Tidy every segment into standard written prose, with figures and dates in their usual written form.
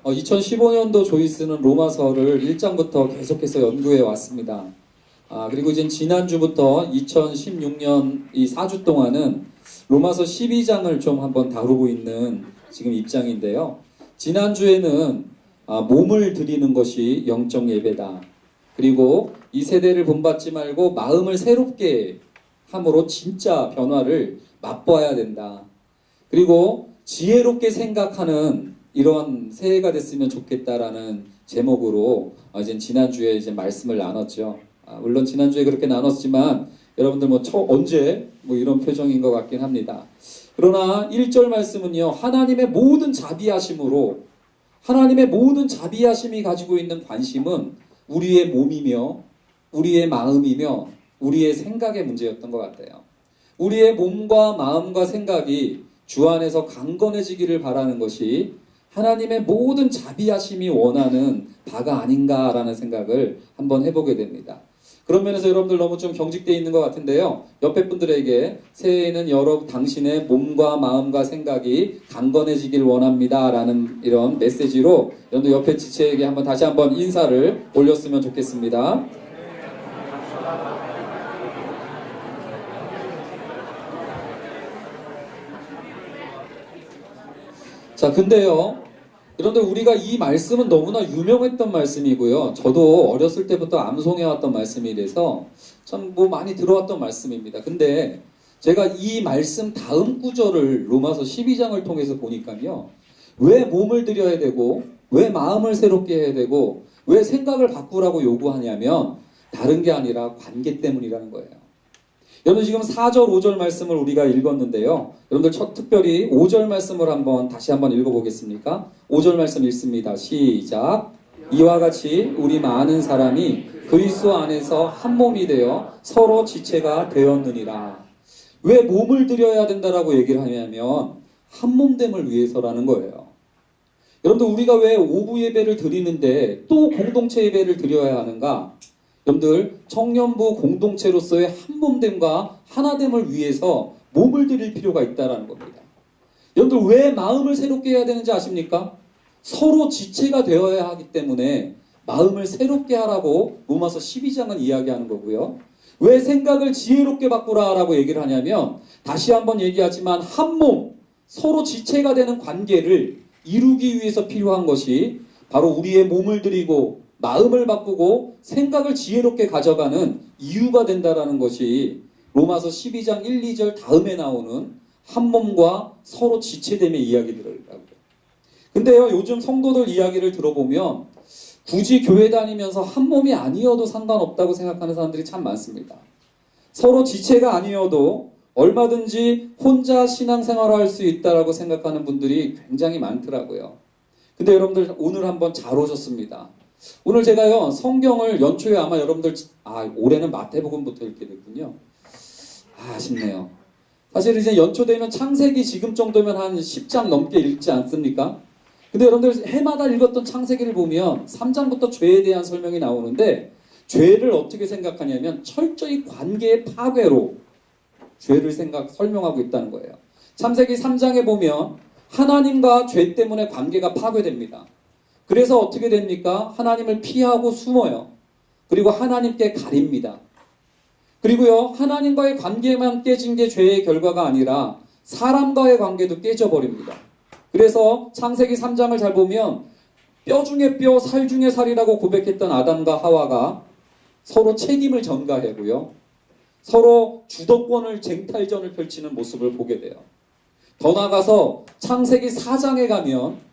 2015년도 조이스는 로마서를 1장부터 계속해서 연구해 왔습니다. 그리고 이제 지난주부터 2016년 이 4주 동안은 로마서 12장을 좀 한번 다루고 있는 지금 입장인데요. 지난주에는 몸을 드리는 것이 영적 예배다. 그리고 이 세대를 본받지 말고 마음을 새롭게 함으로 진짜 변화를 맛보아야 된다. 그리고 지혜롭게 생각하는 이런 새해가 됐으면 좋겠다라는 제목으로 이제 지난주에 이제 말씀을 나눴죠. 물론 지난주에 그렇게 나눴지만 여러분들 언제 이런 표정인 것 같긴 합니다. 그러나 1절 말씀은요, 하나님의 모든 자비하심으로, 하나님의 모든 자비하심이 가지고 있는 관심은 우리의 몸이며 우리의 마음이며 우리의 생각의 문제였던 것 같아요. 우리의 몸과 마음과 생각이 주 안에서 강건해지기를 바라는 것이 하나님의 모든 자비하심이 원하는 바가 아닌가라는 생각을 한번 해보게 됩니다. 그런 면에서 여러분들 너무 좀 경직되어 있는 것 같은데요. 옆에 분들에게 새해에는 당신의 몸과 마음과 생각이 강건해지길 원합니다 라는 이런 메시지로 여러분들 옆에 지체에게 다시 한번 인사를 올렸으면 좋겠습니다. 자, 근데요, 여러분들 우리가 이 말씀은 너무나 유명했던 말씀이고요. 저도 어렸을 때부터 암송해왔던 말씀이라서 참 많이 들어왔던 말씀입니다. 근데 제가 이 말씀 다음 구절을 로마서 12장을 통해서 보니까요, 왜 몸을 드려야 되고 왜 마음을 새롭게 해야 되고 왜 생각을 바꾸라고 요구하냐면 다른 게 아니라 관계 때문이라는 거예요. 여러분 지금 4절, 5절 말씀을 우리가 읽었는데요. 여러분들 특별히 5절 말씀을 다시 한번 읽어보겠습니까? 5절 말씀 읽습니다. 시작. 이와 같이 우리 많은 사람이 그리스도 안에서 한 몸이 되어 서로 지체가 되었느니라. 왜 몸을 드려야 된다라고 얘기를 하냐면 한 몸됨을 위해서라는 거예요. 여러분들 우리가 왜 오부 예배를 드리는데 또 공동체 예배를 드려야 하는가? 여러분들 청년부 공동체로서의 한몸됨과 하나됨을 위해서 몸을 드릴 필요가 있다는 겁니다. 여러분들 왜 마음을 새롭게 해야 되는지 아십니까? 서로 지체가 되어야 하기 때문에 마음을 새롭게 하라고 로마서 12장은 이야기하는 거고요. 왜 생각을 지혜롭게 바꾸라라고 얘기를 하냐면 다시 한번 얘기하지만 한 몸, 서로 지체가 되는 관계를 이루기 위해서 필요한 것이 바로 우리의 몸을 드리고 마음을 바꾸고 생각을 지혜롭게 가져가는 이유가 된다라는 것이 로마서 12장 1, 2절 다음에 나오는 한 몸과 서로 지체됨의 이야기들이라고요. 근데요, 요즘 성도들 이야기를 들어보면 굳이 교회 다니면서 한 몸이 아니어도 상관없다고 생각하는 사람들이 참 많습니다. 서로 지체가 아니어도 얼마든지 혼자 신앙생활을 할 수 있다라고 생각하는 분들이 굉장히 많더라고요. 근데 여러분들 오늘 한번 잘 오셨습니다. 오늘 제가요, 성경을 연초에 아마 여러분들, 올해는 마태복음부터 읽게 됐군요. 아쉽네요. 사실 이제 연초 되면 창세기 지금 정도면 한 10장 넘게 읽지 않습니까? 근데 여러분들 해마다 읽었던 창세기를 보면 3장부터 죄에 대한 설명이 나오는데 죄를 어떻게 생각하냐면 철저히 관계의 파괴로 죄를 설명하고 있다는 거예요. 창세기 3장에 보면 하나님과 죄 때문에 관계가 파괴됩니다. 그래서 어떻게 됩니까? 하나님을 피하고 숨어요. 그리고 하나님께 가립니다. 그리고요, 하나님과의 관계만 깨진 게 죄의 결과가 아니라 사람과의 관계도 깨져버립니다. 그래서 창세기 3장을 잘 보면 뼈 중에 뼈, 살 중에 살이라고 고백했던 아담과 하와가 서로 책임을 전가하고요, 서로 주도권을 쟁탈전을 펼치는 모습을 보게 돼요. 더 나아가서 창세기 4장에 가면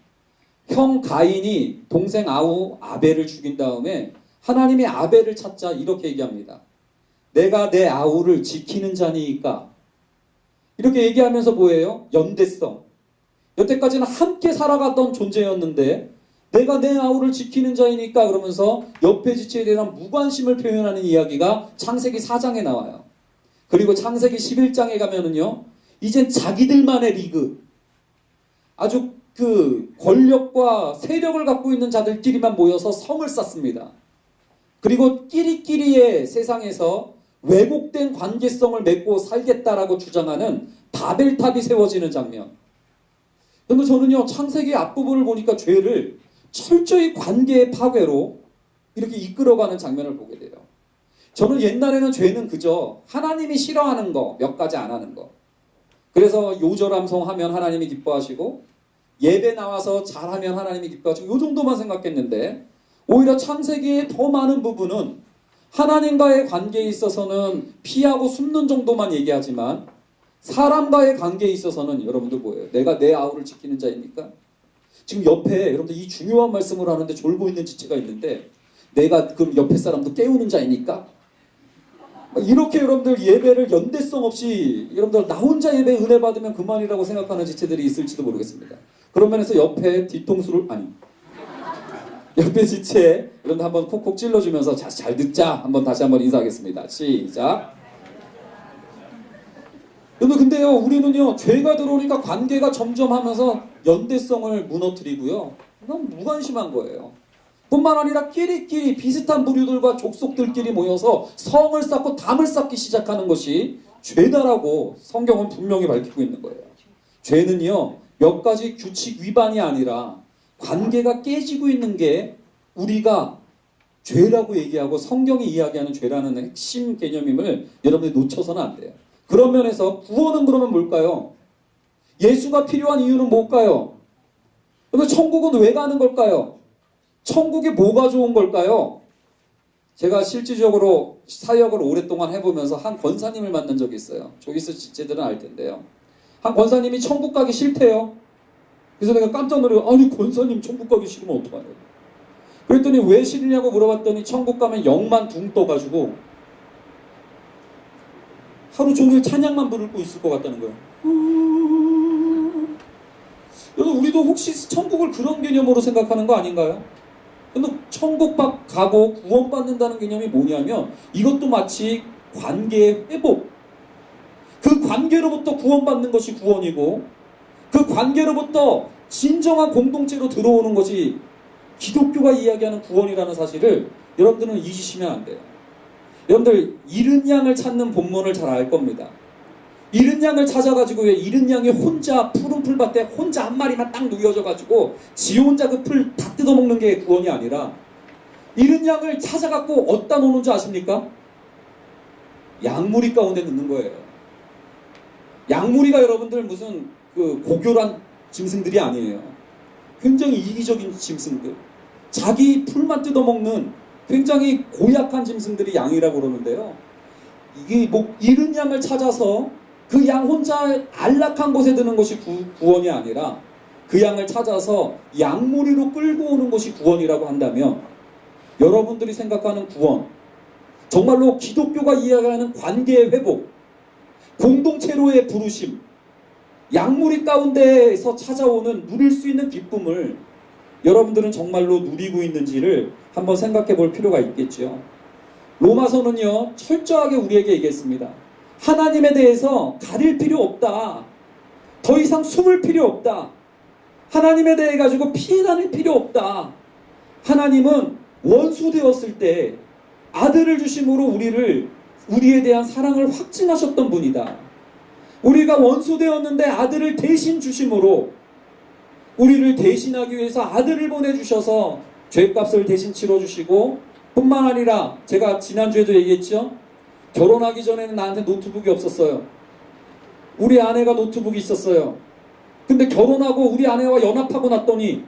형 가인이 동생 아벨을 죽인 다음에 하나님이 아벨을 찾자 이렇게 얘기합니다. 내가 내 아우를 지키는 자니까. 이렇게 얘기하면서 뭐예요? 연대성. 여태까지는 함께 살아갔던 존재였는데 내가 내 아우를 지키는 자이니까 그러면서 옆에 지체에 대한 무관심을 표현하는 이야기가 창세기 4장에 나와요. 그리고 창세기 11장에 가면은요, 이젠 자기들만의 리그, 아주 권력과 세력을 갖고 있는 자들끼리만 모여서 성을 쌓습니다. 그리고 끼리끼리의 세상에서 왜곡된 관계성을 맺고 살겠다라고 주장하는 바벨탑이 세워지는 장면. 그런데 저는요, 창세기 앞부분을 보니까 죄를 철저히 관계의 파괴로 이렇게 이끌어가는 장면을 보게 돼요. 저는 옛날에는 죄는 그저 하나님이 싫어하는 거 몇 가지 안 하는 거, 그래서 요절함송하면 하나님이 기뻐하시고 예배 나와서 잘하면 하나님이 기뻐하시고 요 정도만 생각했는데, 오히려 창세기의 더 많은 부분은 하나님과의 관계에 있어서는 피하고 숨는 정도만 얘기하지만 사람과의 관계에 있어서는 여러분들 뭐예요? 내가 내 아우를 지키는 자입니까? 지금 옆에 여러분들 이 중요한 말씀을 하는데 졸고 있는 지체가 있는데, 내가 그럼 옆에 사람도 깨우는 자입니까? 이렇게 여러분들 예배를 연대성 없이 여러분들 나 혼자 예배 은혜 받으면 그만이라고 생각하는 지체들이 있을지도 모르겠습니다. 그런 면에서 옆에 뒤통수를 옆에 지체 여러분들 한번 콕콕 찔러주면서 잘 듣자 한번 다시 한번 인사하겠습니다. 시작. 여러분 근데요, 우리는요 죄가 들어오니까 관계가 점점 하면서 연대성을 무너뜨리고요, 그냥 무관심한 거예요. 뿐만 아니라 끼리끼리 비슷한 부류들과 족속들끼리 모여서 성을 쌓고 담을 쌓기 시작하는 것이 죄다라고 성경은 분명히 밝히고 있는 거예요. 죄는요 몇 가지 규칙 위반이 아니라 관계가 깨지고 있는 게 우리가 죄라고 얘기하고 성경이 이야기하는 죄라는 핵심 개념임을 여러분이 놓쳐서는 안 돼요. 그런 면에서 구원은 그러면 뭘까요? 예수가 필요한 이유는 뭘까요? 그러면 천국은 왜 가는 걸까요? 천국이 뭐가 좋은 걸까요? 제가 실질적으로 사역을 오랫동안 해보면서 한 권사님을 만난 적이 있어요. 조기스 지체들은 알 텐데요. 한 권사님이 천국 가기 싫대요. 그래서 내가 깜짝 놀래요. 아니 권사님 천국 가기 싫으면 어떡하냐. 그랬더니 왜 싫으냐고 물어봤더니 천국 가면 영만 둥 떠가지고 하루 종일 찬양만 부르고 있을 것 같다는 거예요. 여러분 우리도 혹시 천국을 그런 개념으로 생각하는 거 아닌가요? 근데 천국 가고 구원받는다는 개념이 뭐냐면 이것도 마치 관계의 회복, 그 관계로부터 구원받는 것이 구원이고 그 관계로부터 진정한 공동체로 들어오는 것이 기독교가 이야기하는 구원이라는 사실을 여러분들은 잊으시면 안 돼요. 여러분들 잃은 양을 찾는 본문을 잘 알 겁니다. 잃은 양을 찾아가지고 왜 잃은 양이 혼자 푸른 풀밭에 혼자 한 마리만 딱 누워져가지고 지 혼자 그 풀 다 뜯어먹는 게 구원이 아니라, 잃은 양을 찾아갖고 어디다 놓는 줄 아십니까? 양무리 가운데 넣는 거예요. 양무리가 여러분들 무슨 그 고교란 짐승들이 아니에요. 굉장히 이기적인 짐승들, 자기 풀만 뜯어먹는 굉장히 고약한 짐승들이 양이라고 그러는데요. 이게 뭐 잃은 양을 찾아서 그 양 혼자 안락한 곳에 드는 것이 구원이 아니라 그 양을 찾아서 양무리로 끌고 오는 것이 구원이라고 한다면, 여러분들이 생각하는 구원, 정말로 기독교가 이야기하는 관계의 회복, 공동체로의 부르심, 양무리 가운데에서 찾아오는 누릴 수 있는 기쁨을 여러분들은 정말로 누리고 있는지를 한번 생각해 볼 필요가 있겠죠. 로마서는요 철저하게 우리에게 얘기했습니다. 하나님에 대해서 가릴 필요 없다. 더 이상 숨을 필요 없다. 하나님에 대해 가지고 피해 다닐 필요 없다. 하나님은 원수 되었을 때 아들을 주심으로 우리에 대한 사랑을 확증하셨던 분이다. 우리가 원수 되었는데 아들을 대신 주심으로 우리를 대신하기 위해서 아들을 보내주셔서 죄값을 대신 치러주시고, 뿐만 아니라 제가 지난주에도 얘기했죠. 결혼하기 전에는 나한테 노트북이 없었어요. 우리 아내가 노트북이 있었어요. 근데 결혼하고 우리 아내와 연합하고 났더니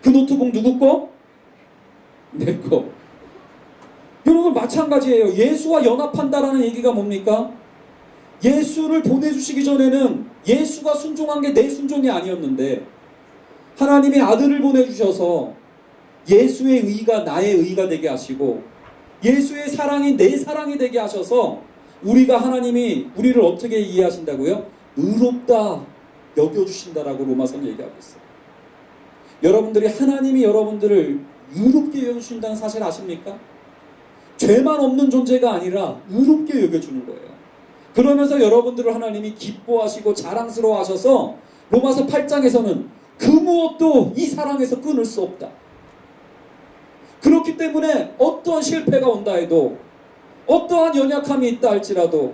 그 노트북 누구 거? 내 거. 여러분 마찬가지예요. 예수와 연합한다라는 얘기가 뭡니까? 예수를 보내주시기 전에는 예수가 순종한 게 내 순종이 아니었는데, 하나님이 아들을 보내주셔서 예수의 의가 나의 의가 되게 하시고 예수의 사랑이 내 사랑이 되게 하셔서 하나님이 우리를 어떻게 이해하신다고요? 의롭다 여겨주신다라고 로마서는 얘기하고 있어요. 여러분들이 하나님이 여러분들을 의롭게 여겨주신다는 사실 아십니까? 죄만 없는 존재가 아니라 의롭게 여겨주는 거예요. 그러면서 여러분들을 하나님이 기뻐하시고 자랑스러워 하셔서 로마서 8장에서는 그 무엇도 이 사랑에서 끊을 수 없다. 그렇기 때문에 어떠한 실패가 온다 해도, 어떠한 연약함이 있다 할지라도,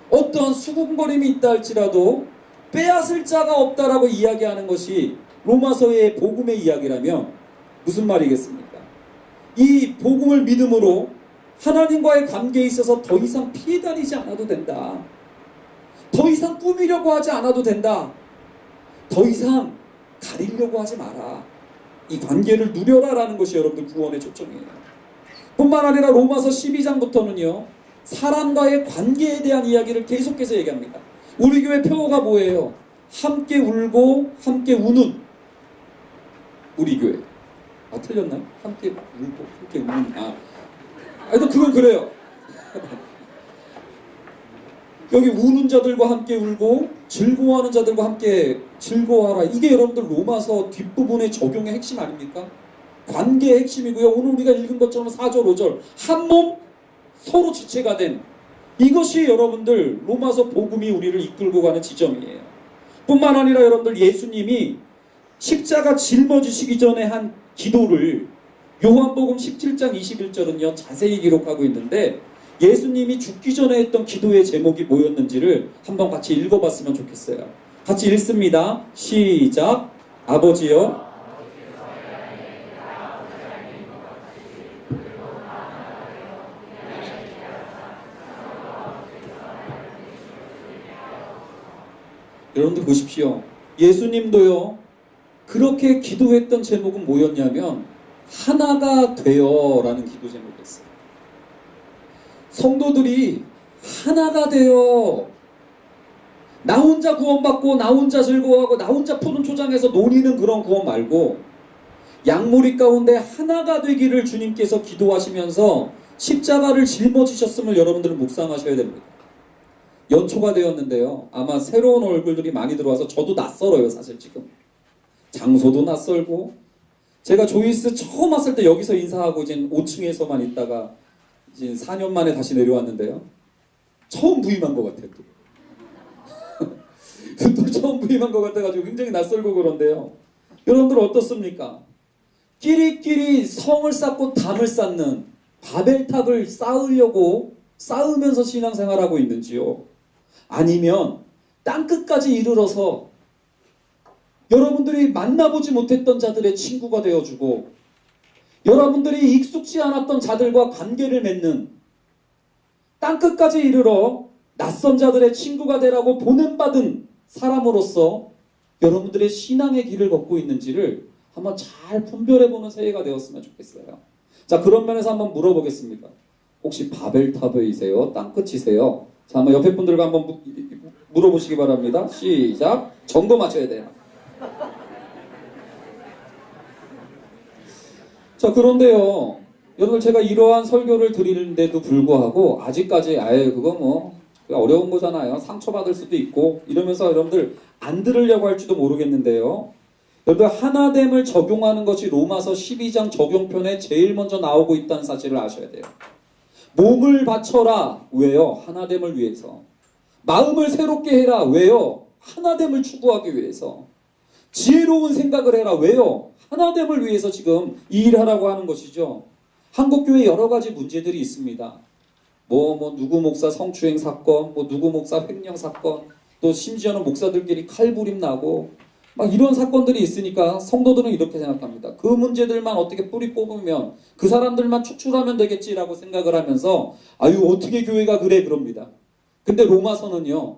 어떠한 수군거림이 있다 할지라도 빼앗을 자가 없다라고 이야기하는 것이 로마서의 복음의 이야기라면, 무슨 말이겠습니까? 이 복음을 믿음으로 하나님과의 관계에 있어서 더 이상 피해 다니지 않아도 된다. 더 이상 꾸미려고 하지 않아도 된다. 더 이상 가리려고 하지 마라. 이 관계를 누려라라는 것이 여러분들 구원의 초점이에요. 뿐만 아니라 로마서 12장부터는요. 사람과의 관계에 대한 이야기를 계속해서 얘기합니다. 우리 교회 표어가 뭐예요? 함께 울고 함께 우는 우리 교회. 아, 틀렸나요? 함께 울고 함께 우는. 하여튼 그건 그래요. 여기 우는 자들과 함께 울고 즐거워하는 자들과 함께 즐거워하라. 이게 여러분들 로마서 뒷부분의 적용의 핵심 아닙니까? 관계의 핵심이고요. 오늘 우리가 읽은 것처럼 4절 5절 한 몸 서로 지체가 된 이것이 여러분들 로마서 복음이 우리를 이끌고 가는 지점이에요. 뿐만 아니라 여러분들 예수님이 십자가 짊어지시기 전에 한 기도를 요한복음 17장 21절은요 자세히 기록하고 있는데 예수님이 죽기 전에 했던 기도의 제목이 뭐였는지를 한번 같이 읽어봤으면 좋겠어요. 같이 읽습니다. 시작. 아버지여 여러분들 보십시오. 예수님도요 그렇게 기도했던 제목은 뭐였냐면 하나가 되어 라는 기도 제목이었어요. 성도들이 하나가 되어 나 혼자 구원받고 나 혼자 즐거워하고 나 혼자 푸른 초장에서 노리는 그런 구원 말고 양무리 가운데 하나가 되기를 주님께서 기도하시면서 십자가를 짊어지셨음을 여러분들은 묵상하셔야 됩니다. 연초가 되었는데요. 아마 새로운 얼굴들이 많이 들어와서 저도 낯설어요. 사실 지금. 장소도 낯설고 제가 조이스 처음 왔을 때 여기서 인사하고 이제 5층에서만 있다가 이제 4년 만에 다시 내려왔는데요. 처음 부임한 것 같아요. 또 처음 부임한 것 같아가지고 굉장히 낯설고 그런데요. 여러분들 어떻습니까? 끼리끼리 성을 쌓고 담을 쌓는 바벨탑을 쌓으면서 신앙생활하고 있는지요? 아니면 땅끝까지 이르러서 여러분들이 만나보지 못했던 자들의 친구가 되어주고 여러분들이 익숙지 않았던 자들과 관계를 맺는 땅끝까지 이르러 낯선 자들의 친구가 되라고 보냄받은 사람으로서 여러분들의 신앙의 길을 걷고 있는지를 한번 잘 분별해보는 새해가 되었으면 좋겠어요. 자, 그런 면에서 한번 물어보겠습니다. 혹시 바벨탑이세요? 땅끝이세요? 자, 한번 옆에 분들과 한번 물어보시기 바랍니다. 시작. 점검하셔야 돼요. 자, 그런데요. 여러분 제가 이러한 설교를 드리는데도 불구하고 아직까지 그거 뭐 어려운 거잖아요. 상처받을 수도 있고 이러면서 여러분들 안 들으려고 할지도 모르겠는데요. 여러분 하나됨을 적용하는 것이 로마서 12장 적용편에 제일 먼저 나오고 있다는 사실을 아셔야 돼요. 몸을 바쳐라. 왜요? 하나됨을 위해서. 마음을 새롭게 해라. 왜요? 하나됨을 추구하기 위해서. 지혜로운 생각을 해라. 왜요? 하나됨을 위해서 지금 이 일을 하라고 하는 것이죠. 한국교회 여러 가지 문제들이 있습니다. 누구 목사 성추행 사건, 누구 목사 횡령 사건, 또 심지어는 목사들끼리 칼부림 나고 막 이런 사건들이 있으니까 성도들은 이렇게 생각합니다. 그 문제들만 어떻게 뿌리 뽑으면 그 사람들만 축출하면 되겠지라고 생각을 하면서 어떻게 교회가 그래 그럽니다. 근데 로마서는요.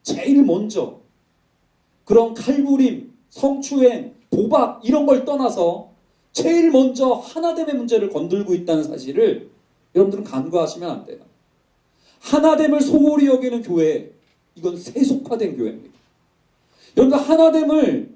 제일 먼저 그런 칼부림, 성추행, 도박 이런 걸 떠나서 제일 먼저 하나됨의 문제를 건들고 있다는 사실을 여러분들은 간과하시면 안 돼요. 하나됨을 소홀히 여기는 교회, 이건 세속화된 교회입니다. 여러분들 하나됨을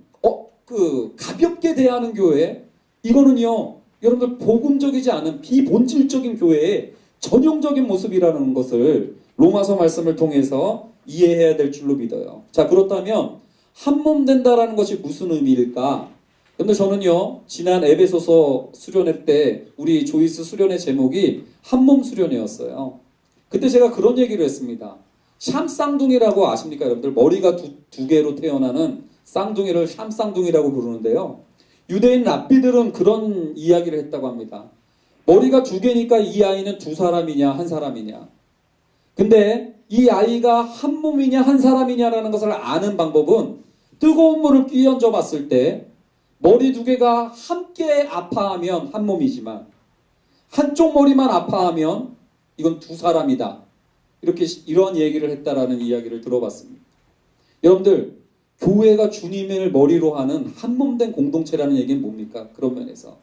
가볍게 대하는 교회, 이거는요 여러분들 복음적이지 않은 비본질적인 교회의 전형적인 모습이라는 것을 로마서 말씀을 통해서 이해해야 될 줄로 믿어요. 자, 그렇다면 한 몸 된다라는 것이 무슨 의미일까? 근데 저는요 지난 에베소서 수련회 때 우리 조이스 수련회 제목이 한몸 수련회였어요. 그때 제가 그런 얘기를 했습니다. 샴쌍둥이라고 아십니까 여러분들? 머리가 두 개로 태어나는 쌍둥이를 샴쌍둥이라고 부르는데요. 유대인 랍비들은 그런 이야기를 했다고 합니다. 머리가 두 개니까 이 아이는 두 사람이냐 한 사람이냐. 근데 이 아이가 한 몸이냐 한 사람이냐라는 것을 아는 방법은 뜨거운 물을 끼얹어 봤을 때 머리 두 개가 함께 아파하면 한 몸이지만 한쪽 머리만 아파하면 이건 두 사람이다. 이렇게 이런 얘기를 했다라는 이야기를 들어봤습니다. 여러분들, 교회가 주님을 머리로 하는 한 몸 된 공동체라는 얘기는 뭡니까? 그런 면에서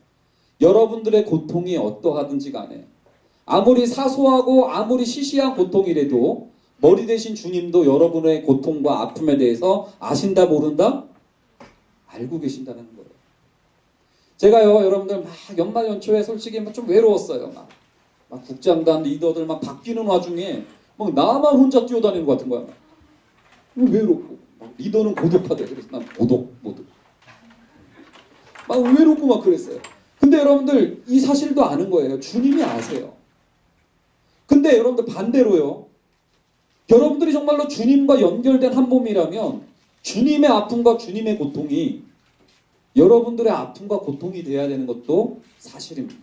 여러분들의 고통이 어떠하든지 간에 아무리 사소하고 아무리 시시한 고통이라도 머리 대신 주님도 여러분의 고통과 아픔에 대해서 아신다 모른다? 알고 계신다는 거예요. 제가요, 여러분들 막 연말 연초에 솔직히 좀 외로웠어요. 막 국장단 리더들 막 바뀌는 와중에 막 나만 혼자 뛰어다니는 것 같은 거야. 외롭고 막 리더는 고독하대. 그래서 난 고독 모드. 막 외롭고 막 그랬어요. 근데 여러분들 이 사실도 아는 거예요. 주님이 아세요. 근데 여러분들 반대로요. 여러분들이 정말로 주님과 연결된 한 몸이라면 주님의 아픔과 주님의 고통이 여러분들의 아픔과 고통이 돼야 되는 것도 사실입니다.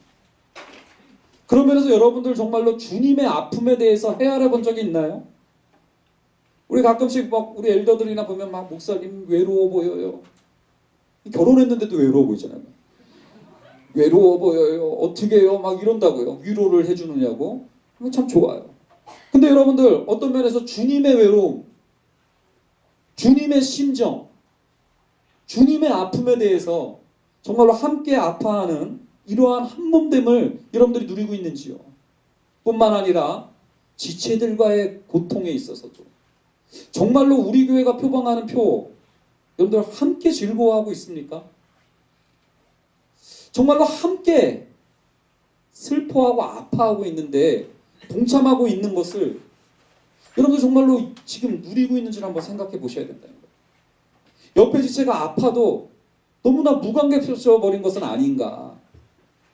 그런 면에서 여러분들 정말로 주님의 아픔에 대해서 헤아려 본 적이 있나요? 우리 가끔씩 막 우리 엘더들이나 보면 막 목사님 외로워 보여요. 결혼했는데도 외로워 보이잖아요. 외로워 보여요. 어떻게 해요? 막 이런다고요. 위로를 해주느냐고. 참 좋아요. 근데 여러분들 어떤 면에서 주님의 외로움, 주님의 심정, 주님의 아픔에 대해서 정말로 함께 아파하는 이러한 한몸됨을 여러분들이 누리고 있는지요? 뿐만 아니라 지체들과의 고통에 있어서도 정말로 우리 교회가 표방하는 표, 여러분들 함께 즐거워하고 있습니까? 정말로 함께 슬퍼하고 아파하고 있는데 동참하고 있는 것을 여러분들 정말로 지금 누리고 있는지를 한번 생각해 보셔야 된다는 거예요. 옆에 지체가 아파도 너무나 무관계해져 버린 것은 아닌가.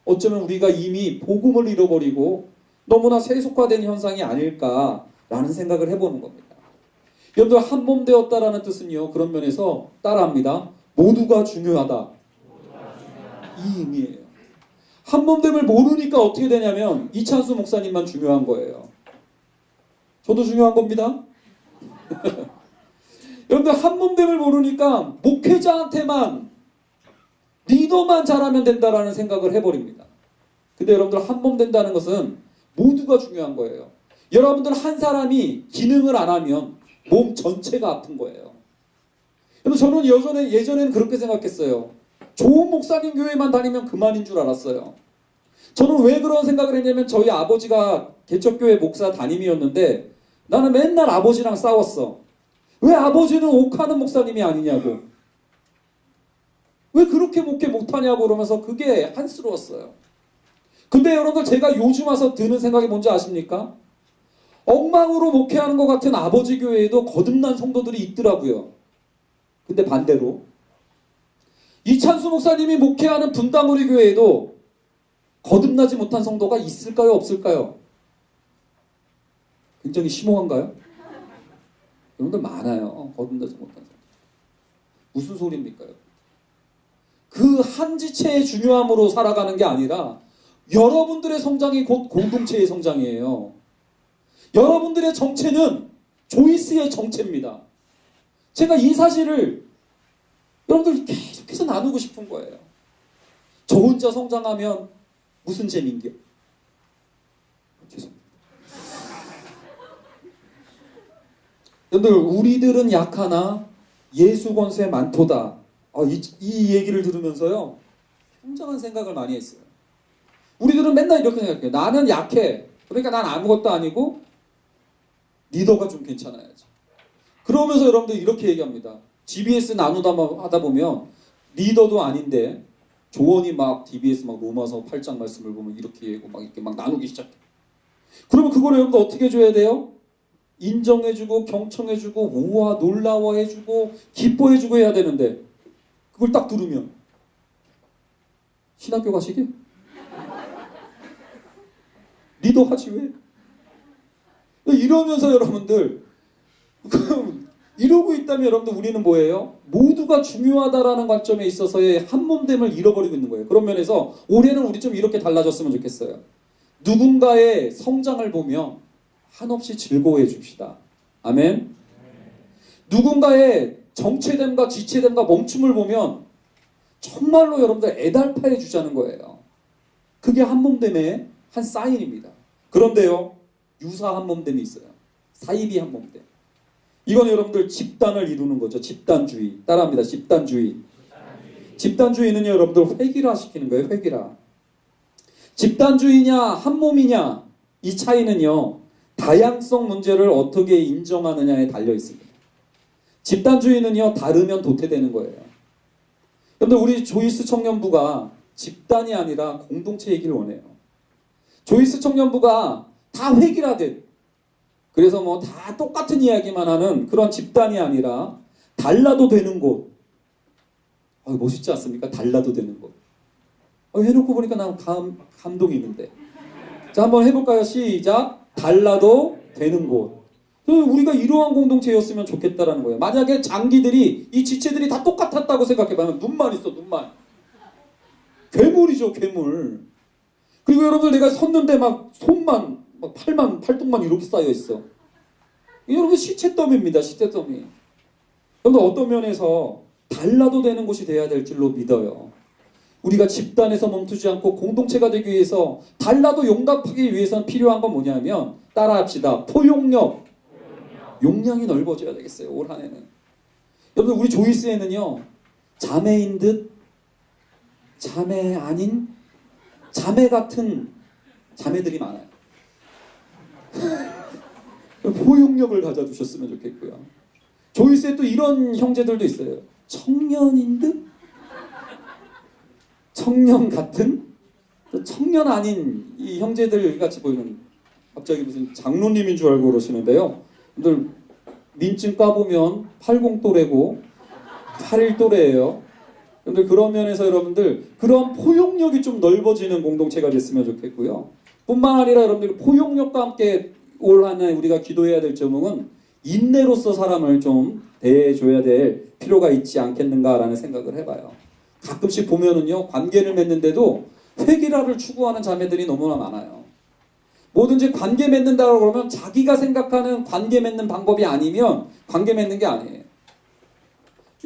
어쩌면 우리가 이미 복음을 잃어버리고 너무나 세속화된 현상이 아닐까라는 생각을 해보는 겁니다. 여러분들 한 몸 되었다라는 뜻은요, 그런 면에서 따라합니다. 모두가 중요하다. 이 의미예요. 한 몸됨을 모르니까 어떻게 되냐면 이찬수 목사님만 중요한 거예요. 저도 중요한 겁니다. 여러분들 한 몸됨을 모르니까 목회자한테만 리더만 잘하면 된다라는 생각을 해버립니다. 근데 여러분들 한 몸 된다는 것은 모두가 중요한 거예요. 여러분들 한 사람이 기능을 안 하면 몸 전체가 아픈 거예요. 그래서 저는 예전에는 그렇게 생각했어요. 좋은 목사님 교회만 다니면 그만인 줄 알았어요. 저는 왜 그런 생각을 했냐면 저희 아버지가 개척교회 목사 담임이었는데 나는 맨날 아버지랑 싸웠어. 왜 아버지는 옥하는 목사님이 아니냐고. 왜 그렇게 목회 못하냐고 그러면서 그게 한스러웠어요. 근데 여러분들 제가 요즘 와서 드는 생각이 뭔지 아십니까? 엉망으로 목회하는 것 같은 아버지 교회에도 거듭난 성도들이 있더라고요. 근데 반대로 이찬수 목사님이 목회하는 분당우리 교회에도 거듭나지 못한 성도가 있을까요? 없을까요? 굉장히 심오한가요? 여러분들 많아요. 거듭나지 못한 성도. 무슨 소리입니까? 그 한 지체의 중요함으로 살아가는 게 아니라 여러분들의 성장이 곧 공동체의 성장이에요. 여러분들의 정체는 조이스의 정체입니다. 제가 이 사실을 여러분들 계속해서 나누고 싶은 거예요. 저 혼자 성장하면 무슨 재미인겨? 죄송합니다. 여러분들 우리들은 약하나 예수 권세 많도다. 이 얘기를 들으면서요 굉장한 생각을 많이 했어요. 우리들은 맨날 이렇게 생각해요. 나는 약해. 그러니까 난 아무것도 아니고 리더가 좀 괜찮아야지. 그러면서 여러분들 이렇게 얘기합니다. GBS 나누다 하다 보면 리더도 아닌데 조언이 막 DBS 막 로마서 8장 말씀을 보면 이렇게 얘기하고 막 이렇게 막 나누기 시작해. 그러면 그거를 여러분들 어떻게 해줘야 돼요? 인정해주고 경청해주고 우와 놀라워해주고 기뻐해주고 해야 되는데 그걸 딱 들으면 신학교 가시게? 리더 하지 왜? 이러면서 여러분들 이러고 있다면 여러분들 우리는 뭐예요? 모두가 중요하다라는 관점에 있어서의 한몸됨을 잃어버리고 있는 거예요. 그런 면에서 올해는 우리 좀 이렇게 달라졌으면 좋겠어요. 누군가의 성장을 보며 한없이 즐거워해 줍시다. 아멘. 누군가의 정체됨과 지체됨과 멈춤을 보면 정말로 여러분들 애달파해 주자는 거예요. 그게 한몸됨의 한 사인입니다. 그런데요, 유사 한몸됨이 있어요. 사이비 한몸됨. 이건 여러분들 집단을 이루는 거죠. 집단주의. 따라합니다. 집단주의. 집단주의는요, 여러분들 획일화시키는 거예요. 획일화. 집단주의냐 한몸이냐 이 차이는요, 다양성 문제를 어떻게 인정하느냐에 달려 있습니다. 집단주의는요, 다르면 도태되는 거예요. 여러분들 우리 조이스 청년부가 집단이 아니라 공동체이길 원해요. 조이스 청년부가 다 획일화된, 그래서 뭐 다 똑같은 이야기만 하는 그런 집단이 아니라 달라도 되는 곳. 멋있지 않습니까? 달라도 되는 곳. 해놓고 보니까 난 감동이 있는데. 자, 한번 해볼까요? 시작. 달라도 되는 곳. 우리가 이러한 공동체였으면 좋겠다라는 거예요. 만약에 장기들이, 이 지체들이 다 똑같았다고 생각해봐요. 눈만 있어, 눈만. 괴물이죠, 괴물. 그리고 여러분들 내가 섰는데 막 손만, 막 팔뚝만 이렇게 쌓여 있어. 여러분 시체 더미입니다, 시체 더미. 여러분 어떤 면에서 달라도 되는 곳이 돼야 될 줄로 믿어요. 우리가 집단에서 멈추지 않고 공동체가 되기 위해서 달라도 용납하기 위해서는 필요한 건 뭐냐면, 따라합시다. 포용력. 용량이 넓어져야 되겠어요, 올 한 해는. 여러분 우리 조이스에는요, 자매인 듯 자매 아닌 자매 같은 자매들이 많아요. 포용력을 가져주셨으면 좋겠고요. 조이스에 또 이런 형제들도 있어요. 청년인 듯 청년 같은 또 청년 아닌 이 형제들 같이 보이는, 갑자기 무슨 장로님인 줄 알고 그러시는데요. 여러분들 민증 까보면 80 또래고 81 또래예요. 여러분들 그런 면에서 여러분들 그런 포용력이 좀 넓어지는 공동체가 됐으면 좋겠고요. 뿐만 아니라 여러분들 포용력과 함께 올 한 해 우리가 기도해야 될 제목은 인내로서 사람을 좀 대해줘야 될 필요가 있지 않겠는가라는 생각을 해봐요. 가끔씩 보면은요, 관계를 맺는데도 획일화를 추구하는 자매들이 너무나 많아요. 뭐든지 관계 맺는다고 그러면 자기가 생각하는 관계 맺는 방법이 아니면 관계 맺는 게 아니에요.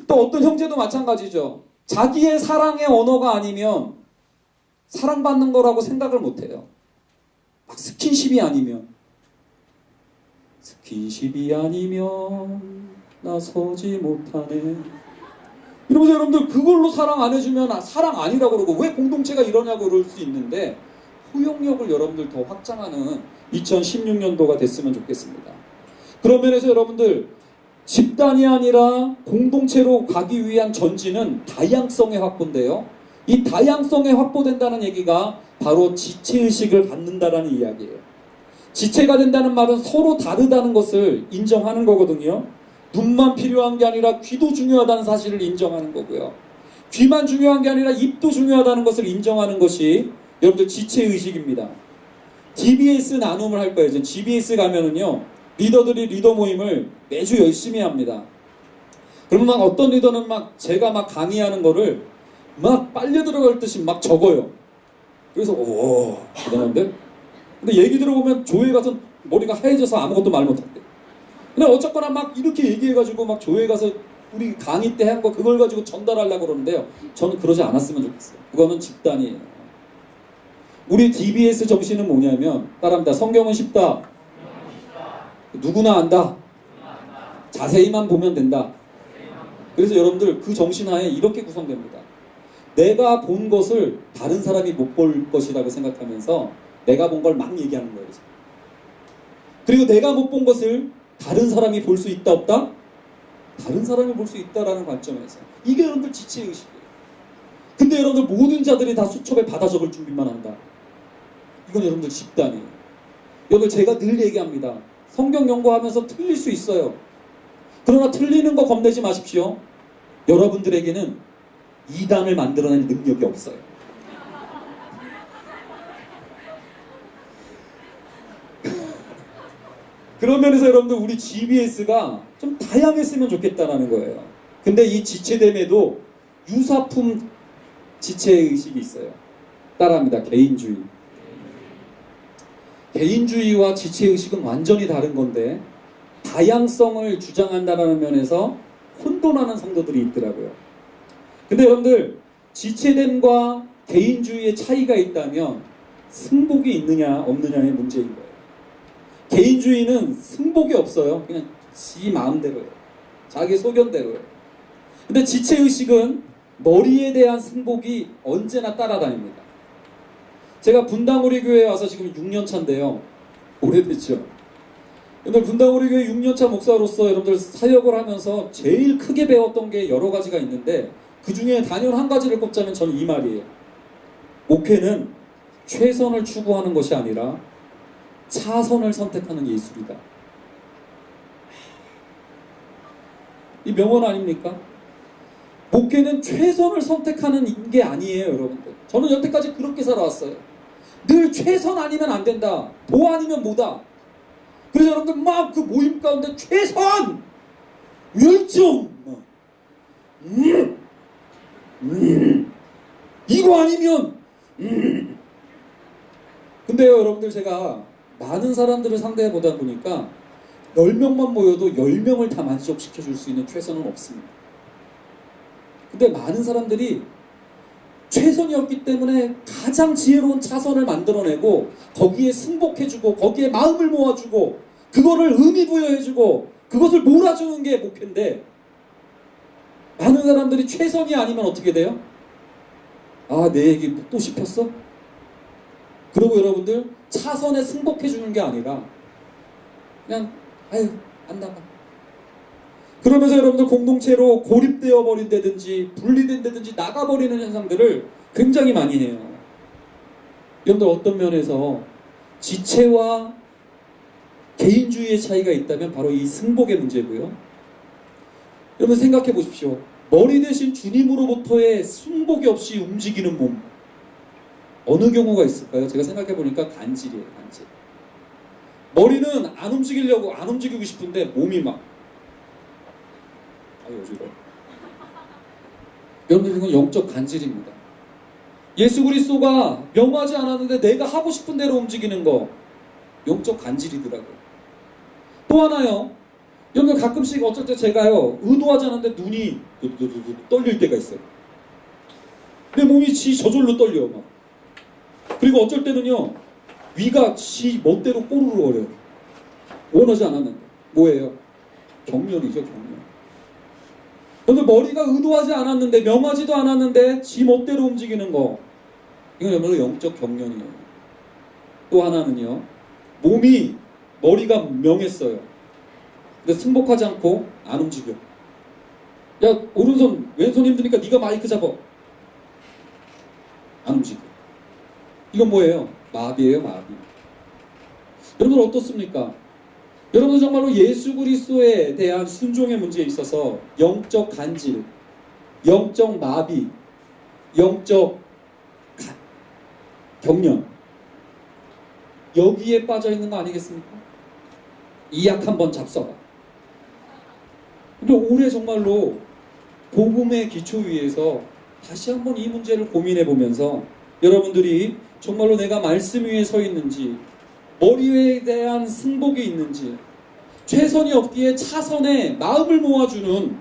또 어떤 형제도 마찬가지죠. 자기의 사랑의 언어가 아니면 사랑받는 거라고 생각을 못해요. 막 스킨십이 아니면 나서지 못하네. 이러면서 여러분들 그걸로 사랑 안 해주면 사랑 아니라고 그러고, 왜 공동체가 이러냐고 그럴 수 있는데, 포용력을 여러분들 더 확장하는 2016년도가 됐으면 좋겠습니다. 그런 면에서 여러분들 집단이 아니라 공동체로 가기 위한 전진은 다양성의 확보인데요. 이 다양성의 확보된다는 얘기가 바로 지체의식을 갖는다라는 이야기예요. 지체가 된다는 말은 서로 다르다는 것을 인정하는 거거든요. 눈만 필요한 게 아니라 귀도 중요하다는 사실을 인정하는 거고요. 귀만 중요한 게 아니라 입도 중요하다는 것을 인정하는 것이 여러분들 지체의식입니다. GBS 나눔을 할 거예요. GBS 가면은요, 리더들이 리더 모임을 매주 열심히 합니다. 그러면 막 어떤 리더는 막 제가 막 강의하는 거를 막 빨려 들어갈 듯이 막 적어요. 그래서 오, 대단한데? 근데 얘기 들어보면 조회 가서 머리가 하얘져서 아무것도 말 못한대. 근데 어쨌거나 막 이렇게 얘기해가지고 막 조회 가서 우리 강의 때 한 거 그걸 가지고 전달하려고 그러는데요. 저는 그러지 않았으면 좋겠어요. 그거는 집단이에요. 우리 DBS 정신은 뭐냐면, 따라합니다. 성경은 쉽다. 누구나 안다. 자세히만 보면 된다. 그래서 여러분들 그 정신하에 이렇게 구성됩니다. 내가 본 것을 다른 사람이 못 볼 것이라고 생각하면서 내가 본 걸 막 얘기하는 거예요. 그리고 내가 못 본 것을 다른 사람이 볼 수 있다 없다? 다른 사람이 볼 수 있다라는 관점에서. 이게 여러분들 지체의식이에요. 근데 여러분들 모든 자들이 다 수첩에 받아 적을 준비만 한다. 이건 여러분들 집단이에요. 여러분들 제가 늘 얘기합니다. 성경 연구하면서 틀릴 수 있어요. 그러나 틀리는 거 겁내지 마십시오. 여러분들에게는 이단을 만들어낼 능력이 없어요. 그런 면에서 여러분들 우리 GBS가 좀 다양했으면 좋겠다는 거예요. 근데 이 지체됨에도 유사품 지체의식이 있어요. 따라합니다. 개인주의. 개인주의와 지체의식은 완전히 다른 건데, 다양성을 주장한다는 면에서 혼돈하는 성도들이 있더라고요. 근데 여러분들 지체됨과 개인주의의 차이가 있다면 승복이 있느냐 없느냐의 문제인 거예요. 개인주의는 승복이 없어요. 그냥 지 마음대로예요. 자기 소견대로예요. 근데 지체의식은 머리에 대한 승복이 언제나 따라다닙니다. 제가 분당우리 교회에 와서 지금 6년 차인데요. 오래됐죠. 근데 분당우리 교회 6년 차 목사로서 여러분들 사역을 하면서 제일 크게 배웠던 게 여러 가지가 있는데 그 중에 단연 한 가지를 꼽자면 저는 이 말이에요. 목회는 최선을 추구하는 것이 아니라 차선을 선택하는 예술이다. 이 명언 아닙니까? 목회는 최선을 선택하는 게 아니에요, 여러분들. 저는 여태까지 그렇게 살아왔어요. 늘 최선 아니면 안 된다. 도 아니면 뭐다. 그래서 여러분들 막 그 모임 가운데 최선! 열정! 이거 아니면 근데요, 여러분들 제가 많은 사람들을 상대해보다 보니까 10명만 모여도 10명을 다 만족시켜줄 수 있는 최선은 없습니다. 근데 많은 사람들이 최선이었기 때문에 가장 지혜로운 차선을 만들어내고 거기에 승복해주고 거기에 마음을 모아주고 그거를 의미 부여해주고 그것을 몰아주는 게 목회인데 많은 사람들이 최선이 아니면 어떻게 돼요? 아, 내 얘기 또 씹혔어? 그리고 여러분들 차선에 승복해주는 게 아니라 그냥 아유 안 나가. 그러면서 여러분들 공동체로 고립되어 버린다든지 분리된다든지 나가버리는 현상들을 굉장히 많이 해요. 여러분들 어떤 면에서 지체와 개인주의의 차이가 있다면 바로 이 승복의 문제고요. 여러분 생각해 보십시오. 머리 대신 주님으로부터의 승복이 없이 움직이는 몸. 어느 경우가 있을까요? 제가 생각해 보니까 간질이에요. 간질. 머리는 안 움직이려고 안 움직이고 싶은데 몸이 막 어지러워. 여러분들 이건 영적 간질입니다. 예수 그리스도가 명하지 않았는데 내가 하고 싶은 대로 움직이는 거 영적 간질이더라고요. 또 하나요. 여러분들 가끔씩 어쩔 때 제가요 의도하지 않았는데 눈이 떨릴 때가 있어요. 내 몸이 저절로 떨려 막. 그리고 어쩔 때는요 위가 지 멋대로 꼬르르 거려요. 원하지 않았는데 뭐예요? 경련이죠, 경련. 근데 머리가 의도하지 않았는데 명하지도 않았는데 지 멋대로 움직이는 거 이건 여러분 영적 경련이에요. 또 하나는요 머리가 명했어요. 근데 승복하지 않고 안 움직여. 야 오른손 왼손 힘드니까 네가 마이크 잡아. 안 움직여. 이건 뭐예요? 마비예요, 마비. 여러분 어떻습니까? 여러분 정말로 예수 그리스도에 대한 순종의 문제에 있어서 영적 간질, 영적 마비, 영적 경련 여기에 빠져 있는 거 아니겠습니까? 이 약 한번 잡숴봐. 근데 올해 정말로 복음의 기초 위에서 다시 한번 이 문제를 고민해 보면서 여러분들이 정말로 내가 말씀 위에 서 있는지 머리에 대한 승복이 있는지 최선이 없기에 차선에 마음을 모아주는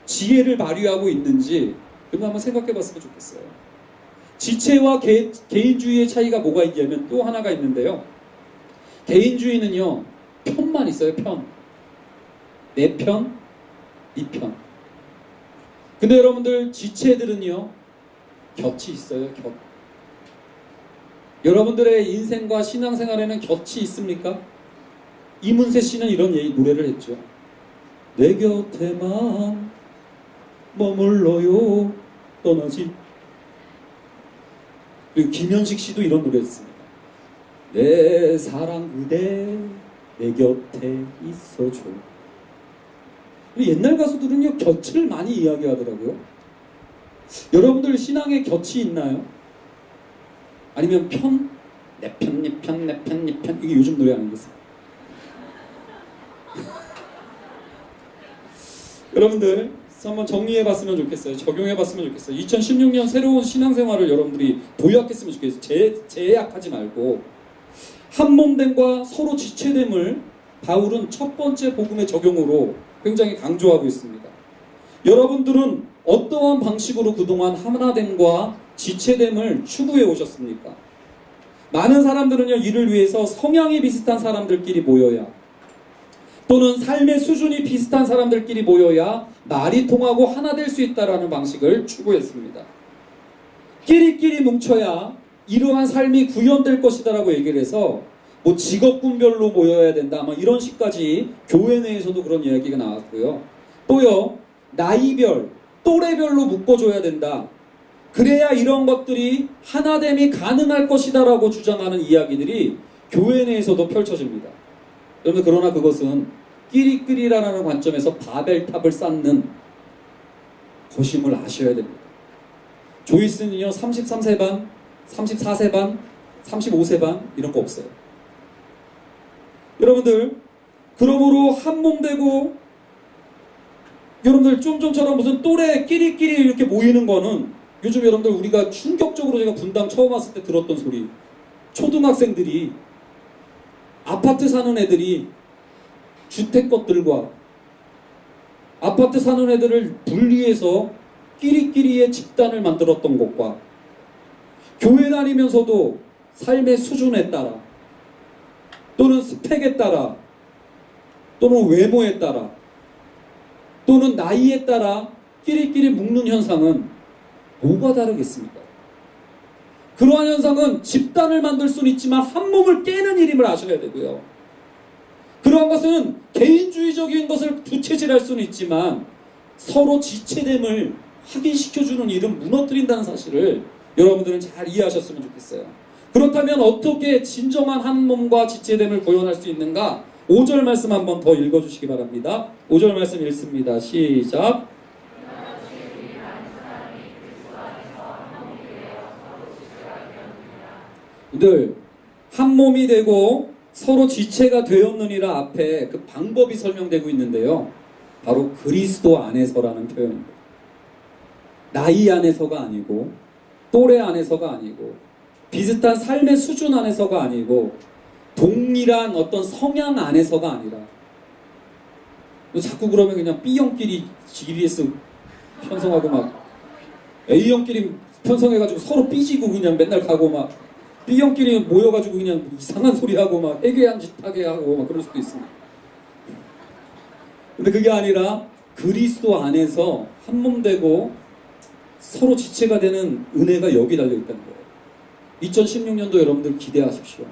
지혜를 발휘하고 있는지 여러분 한번 생각해 봤으면 좋겠어요. 지체와 개인주의의 차이가 뭐가 있냐면 또 하나가 있는데요. 개인주의는요 편만 있어요. 편. 내 편, 네 편. 근데 여러분들 지체들은요 곁이 있어요. 곁. 여러분들의 인생과 신앙생활에는 곁이 있습니까? 이문세 씨는 이런 노래를 했죠. 내 곁에만 머물러요 떠나지. 그리고 김현식 씨도 이런 노래 했습니다. 내 사랑 그대 내 곁에 있어줘. 옛날 가수들은요 곁을 많이 이야기하더라고요. 여러분들 신앙에 곁이 있나요? 아니면 편? 내 편, 네 편, 내 편, 네 편. 이게 요즘 노래 아니겠어요? 여러분들 한번 정리해봤으면 좋겠어요. 적용해봤으면 좋겠어요. 2016년 새로운 신앙생활을 여러분들이 도약했으면 좋겠어요. 제약하지 말고 한 몸됨과 서로 지체됨을 바울은 첫 번째 복음의 적용으로 굉장히 강조하고 있습니다. 여러분들은 어떠한 방식으로 그동안 하나됨과 지체됨을 추구해 오셨습니까? 많은 사람들은요, 이를 위해서 성향이 비슷한 사람들끼리 모여야, 또는 삶의 수준이 비슷한 사람들끼리 모여야 말이 통하고 하나 될 수 있다라는 방식을 추구했습니다. 끼리끼리 뭉쳐야 이러한 삶이 구현될 것이다라고 얘기를 해서 뭐 직업군별로 모여야 된다, 아마 이런 식까지 교회 내에서도 그런 이야기가 나왔고요. 또요, 나이별, 또래별로 묶어줘야 된다. 그래야 이런 것들이 하나됨이 가능할 것이다라고 주장하는 이야기들이 교회 내에서도 펼쳐집니다. 여러분, 그러나 그것은 끼리끼리라는 관점에서 바벨탑을 쌓는 것임을 아셔야 됩니다. 조이스는요, 33세 반, 34세 반, 35세 반 이런 거 없어요. 여러분들, 그러므로 한 몸 되고, 여러분들 좀 전처럼 무슨 또래 끼리끼리 이렇게 모이는 거는 요즘 여러분들 우리가 충격적으로 제가 분당 처음 왔을 때 들었던 소리, 초등학생들이, 아파트 사는 애들이 주택 것들과 아파트 사는 애들을 분리해서 끼리끼리의 집단을 만들었던 것과, 교회 다니면서도 삶의 수준에 따라 또는 스펙에 따라 또는 외모에 따라 또는 나이에 따라 끼리끼리 묶는 현상은 뭐가 다르겠습니까? 그러한 현상은 집단을 만들 수는 있지만 한 몸을 깨는 일임을 아셔야 되고요. 그러한 것은 개인주의적인 것을 부채질할 수는 있지만 서로 지체됨을 확인시켜주는 일은 무너뜨린다는 사실을 여러분들은 잘 이해하셨으면 좋겠어요. 그렇다면 어떻게 진정한 한 몸과 지체됨을 구현할 수 있는가? 5절 말씀 한번 더 읽어주시기 바랍니다. 5절 말씀 읽습니다. 시작. 늘 한 몸이 되고 서로 지체가 되었느니라 앞에 그 방법이 설명되고 있는데요. 바로 그리스도 안에서라는 표현입니다. 나이 안에서가 아니고, 또래 안에서가 아니고, 비슷한 삶의 수준 안에서가 아니고, 동일한 어떤 성향 안에서가 아니라, 자꾸 그러면 그냥 B형끼리 GBS 편성하고 막 A형끼리 편성해가지고 서로 삐지고 그냥 맨날 가고 막 B형끼리 모여가지고 그냥 이상한 소리 하고 막 애괴한 짓 하게 하고 막 그럴 수도 있습니다. 근데 그게 아니라 그리스도 안에서 한 몸 되고 서로 지체가 되는 은혜가 여기 달려있다는 거예요. 2016년도 여러분들 기대하십시오.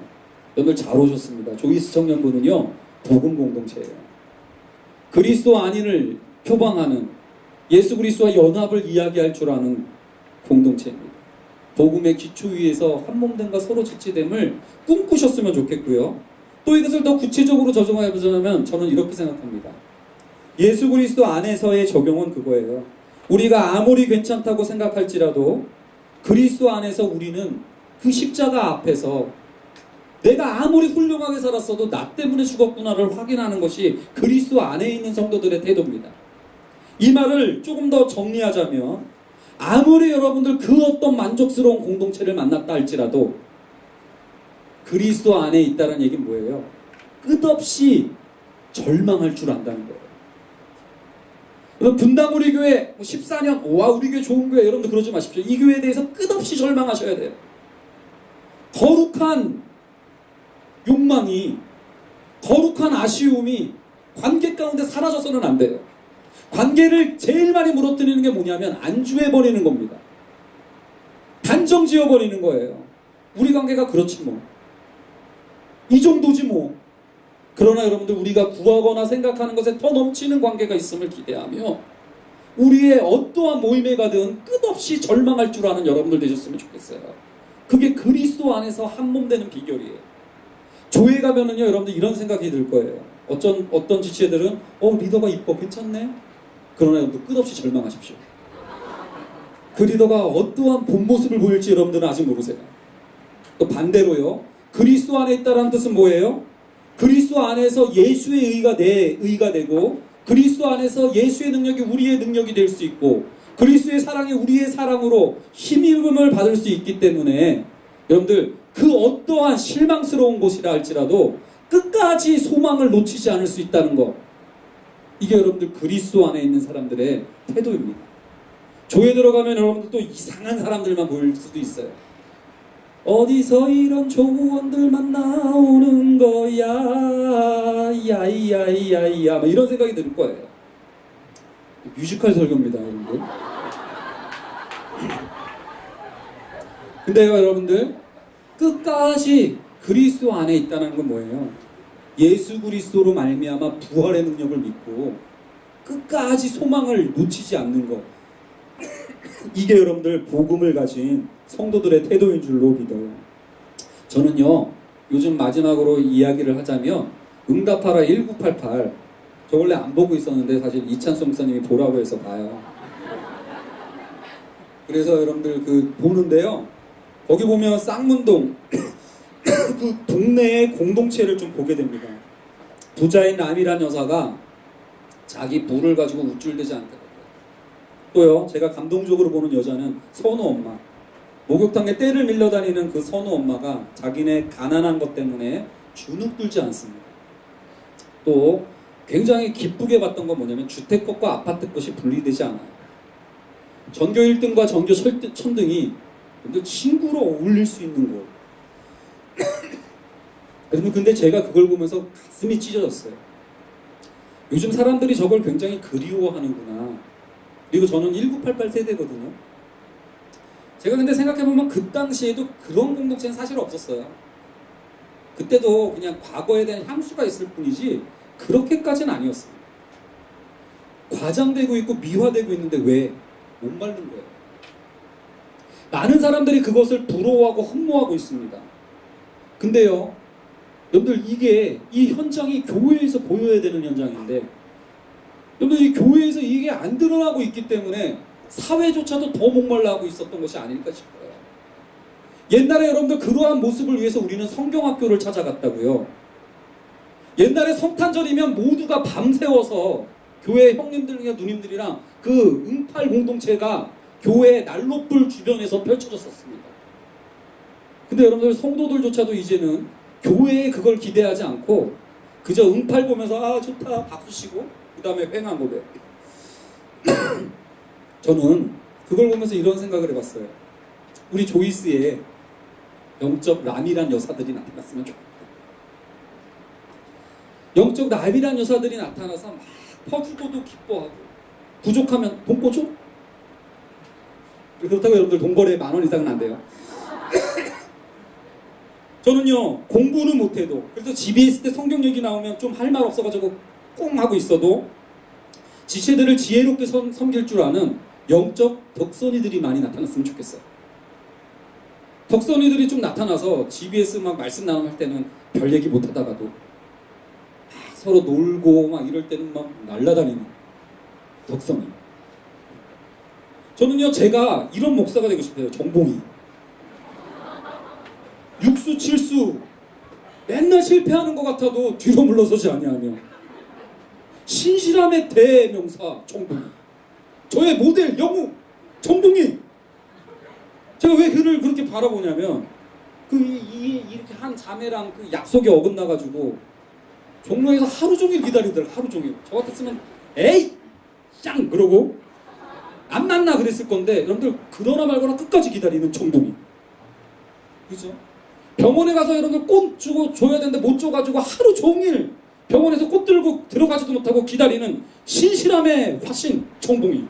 여러분들 잘 오셨습니다. 조이스 청년부는요, 복음 공동체예요. 그리스도 안인을 표방하는, 예수 그리스도와 연합을 이야기할 줄 아는 공동체입니다. 복음의 기초 위에서 한 몸됨과 서로 지체됨을 꿈꾸셨으면 좋겠고요. 또 이것을 더 구체적으로 적용해보자면 저는 이렇게 생각합니다. 예수 그리스도 안에서의 적용은 그거예요. 우리가 아무리 괜찮다고 생각할지라도 그리스도 안에서 우리는 그 십자가 앞에서 내가 아무리 훌륭하게 살았어도 나 때문에 죽었구나를 확인하는 것이 그리스도 안에 있는 성도들의 태도입니다. 이 말을 조금 더 정리하자면, 아무리 여러분들 그 어떤 만족스러운 공동체를 만났다 할지라도 그리스도 안에 있다는 얘기는 뭐예요? 끝없이 절망할 줄 안다는 거예요. 여러분, 분당 우리 교회 14년, 와 우리 교회 좋은 교회, 여러분들 그러지 마십시오. 이 교회에 대해서 끝없이 절망하셔야 돼요. 거룩한 욕망이, 거룩한 아쉬움이 관계 가운데 사라져서는 안 돼요. 관계를 제일 많이 무너뜨리는 게 뭐냐면 안주해버리는 겁니다. 단정 지어버리는 거예요. 우리 관계가 그렇지 뭐, 이 정도지 뭐. 그러나 여러분들, 우리가 구하거나 생각하는 것에 더 넘치는 관계가 있음을 기대하며 우리의 어떠한 모임에 가든 끝없이 절망할 줄 아는 여러분들 되셨으면 좋겠어요. 그게 그리스도 안에서 한 몸 되는 비결이에요. 교회 가면은요, 여러분들 이런 생각이 들 거예요. 어떤 지체들은 리더가 이뻐, 괜찮네. 그러나 여러분들 끝없이 절망하십시오. 그 리더가 어떠한 본 모습을 보일지 여러분들은 아직 모르세요. 또 반대로요, 그리스도 안에 있다는 뜻은 뭐예요? 그리스도 안에서 예수의 의가 내 의가 되고, 그리스도 안에서 예수의 능력이 우리의 능력이 될 수 있고, 그리스도의 사랑이 우리의 사랑으로 힘입음을 받을 수 있기 때문에 여러분들, 그 어떠한 실망스러운 곳이라 할지라도 끝까지 소망을 놓치지 않을 수 있다는 것, 이게 여러분들 그리스도 안에 있는 사람들의 태도입니다. 교회 들어가면 여러분들 또 이상한 사람들만 보일 수도 있어요. 어디서 이런 조언들만 나오는 거야, 야이야이야이야, 막 이런 생각이 들 거예요. 뮤지컬 설교입니다, 여러분들. 근데요, 여러분들, 끝까지 그리스도 안에 있다는 건 뭐예요? 예수 그리스도로 말미암아 부활의 능력을 믿고 끝까지 소망을 놓치지 않는 것. 이게 여러분들 복음을 가진 성도들의 태도인 줄로 믿어요. 저는요, 요즘 마지막으로 이야기를 하자면 응답하라 1988, 저 원래 안 보고 있었는데 사실 이찬수 목사님이 보라고 해서 봐요. 그래서 여러분들 그 보는데요, 거기 보면 쌍문동 그 동네의 공동체를 좀 보게 됩니다. 부자인 람이라는 여사가 자기 부를 가지고 우쭐대지 않더라고요. 또요, 제가 감동적으로 보는 여자는 선우 엄마. 목욕탕에 때를 밀려다니는 그 선우 엄마가 자기네 가난한 것 때문에 주눅 들지 않습니다. 또 굉장히 기쁘게 봤던 건 뭐냐면 주택것과 아파트것이 분리되지 않아요. 전교 1등과 전교 천등이 친구로 어울릴 수 있는 곳. 근데 제가 그걸 보면서 가슴이 찢어졌어요. 요즘 사람들이 저걸 굉장히 그리워하는구나. 그리고 저는 1988 세대거든요. 제가 근데 생각해보면 그 당시에도 그런 공동체는 사실 없었어요. 그때도 그냥 과거에 대한 향수가 있을 뿐이지 그렇게까지는 아니었어요. 과장되고 있고 미화되고 있는데 왜? 못 말린 거예요. 많은 사람들이 그것을 부러워하고 흠모하고 있습니다. 근데요, 여러분들 이 현장이 교회에서 보여야 되는 현장인데 여러분들 이 교회에서 이게 안 드러나고 있기 때문에 사회조차도 더 목말라하고 있었던 것이 아닐까 싶어요. 옛날에 여러분들 그러한 모습을 위해서 우리는 성경학교를 찾아갔다고요. 옛날에 성탄절이면 모두가 밤새워서 교회 형님들이나 누님들이랑 그 응팔 공동체가 교회 난로불 주변에서 펼쳐졌었습니다. 근데 여러분들 성도들조차도 이제는 교회에 그걸 기대하지 않고 그저 응팔 보면서 아 좋다 박수 치고 그 다음에 횡한 고백. 저는 그걸 보면서 이런 생각을 해봤어요. 우리 조이스에 영적 람이란 여사들이 나타났으면 좋겠다. 영적 람이란 여사들이 나타나서 막 퍼주고도 기뻐하고 부족하면 돈 꿔줘? 그렇다고 여러분들 돈벌이에 10,000원 이상은 안 돼요. 저는요 공부는 못해도 그래서 집에 있을 때 성경 얘기 나오면 좀 할 말 없어가지고 꽁 하고 있어도 지체들을 지혜롭게 섬길 줄 아는 영적 덕선이들이 많이 나타났으면 좋겠어요. 덕선이들이 좀 나타나서 GBS 막 말씀 나눔할 때는 별 얘기 못하다가도 서로 놀고 막 이럴 때는 막 날라다니는 덕선이. 저는요 제가 이런 목사가 되고 싶어요. 정봉이. 육수 칠수 맨날 실패하는 것 같아도 뒤로 물러서지 아니하며 신실함의 대명사 정봉이. 저의 모델 영웅 정봉이. 제가 왜 그를 그렇게 바라보냐면 이렇게 한 자매랑 그 약속이 어긋나가지고 종로에서 하루 종일 기다리더라고. 하루 종일. 저 같았으면 에이 짱 그러고 안 만나 그랬을 건데 여러분들 그러나 말거나 끝까지 기다리는 정봉이. 그죠? 병원에 가서 여러분들 꽃 주고 줘야 되는데 못 줘가지고 하루 종일 병원에서 꽃 들고 들어가지도 못하고 기다리는 신실함의 화신 정봉이.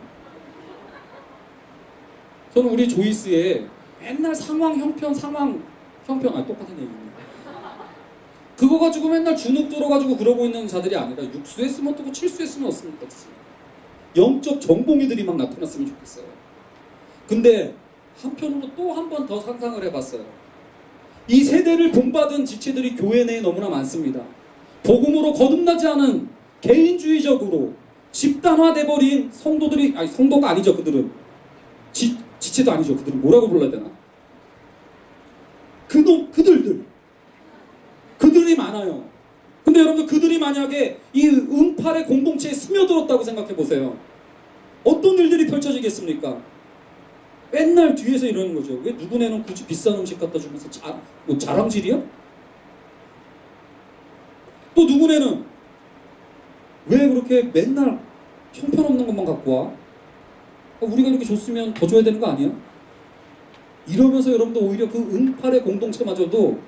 저는 우리 조이스에 맨날 상황 형편 똑같은 얘기입니다. 그거 가지고 맨날 주눅 들어가지고 그러고 있는 자들이 아니라 육수에 쓰면 어떻고 칠수에 쓰면 어떻습니까? 영적 정봉이들이 막 나타났으면 좋겠어요. 근데 한편으로 또 한 번 더 상상을 해봤어요. 이 세대를 본받은 지체들이 교회 내에 너무나 많습니다. 복음으로 거듭나지 않은 개인주의적으로 집단화돼버린 성도들이, 아니 성도가 아니죠 그들은. 지체도 아니죠 그들은. 뭐라고 불러야 되나? 그들이 많아요. 근데 여러분들 그들이 만약에 이 응팔의 공동체에 스며들었다고 생각해보세요. 어떤 일들이 펼쳐지겠습니까? 맨날 뒤에서 이러는 거죠. 왜 누구네는 굳이 비싼 음식 갖다 주면서 뭐 자랑질이야? 또 누구네는 왜 그렇게 맨날 형편없는 것만 갖고 와? 우리가 이렇게 줬으면 더 줘야 되는 거 아니야? 이러면서 여러분들 오히려 그 응팔의 공동체마저도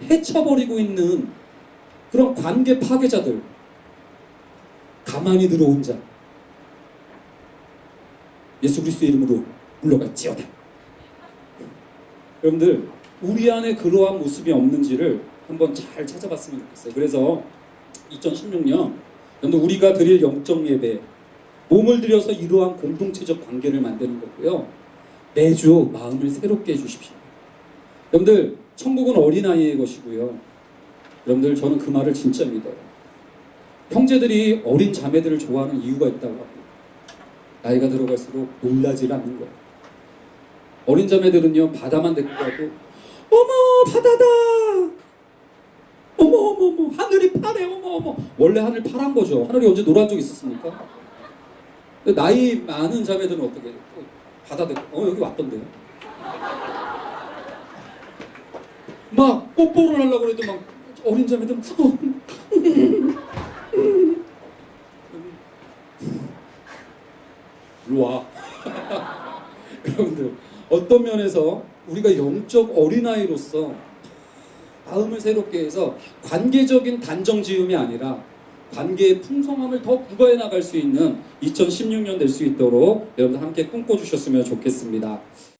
해쳐버리고 있는 그런 관계 파괴자들, 가만히 들어온 자, 예수 그리스도의 이름으로 물러갈지어다. 여러분들 우리 안에 그러한 모습이 없는지를 한번 잘 찾아봤으면 좋겠어요. 그래서 2016년 여러분들 우리가 드릴 영적 예배, 몸을 들여서 이러한 공동체적 관계를 만드는 거고요. 매주 마음을 새롭게 해주십시오. 여러분들 천국은 어린아이의 것이고요. 여러분들 저는 그 말을 진짜 믿어요. 형제들이 어린 자매들을 좋아하는 이유가 있다고 합니다. 나이가 들어갈수록 놀라질 않는 거예요. 어린 자매들은요, 바다만 데리고 가고 어머 바다다, 어머 하늘이 파래, 어머. 원래 하늘 파란 거죠. 하늘이 언제 노란 적이 있었습니까? 근데 나이 많은 자매들은 어떻게 해요? 바다 데리고 여기 왔던데요. 막 뽀뽀를 하려고 해도 막 어린 자매들은 일로 와. 여러분들 어떤 면에서 우리가 영적 어린아이로서 마음을 새롭게 해서 관계적인 단정지음이 아니라 관계의 풍성함을 더 부과해 나갈 수 있는 2016년 될 수 있도록 여러분들 함께 꿈꿔주셨으면 좋겠습니다.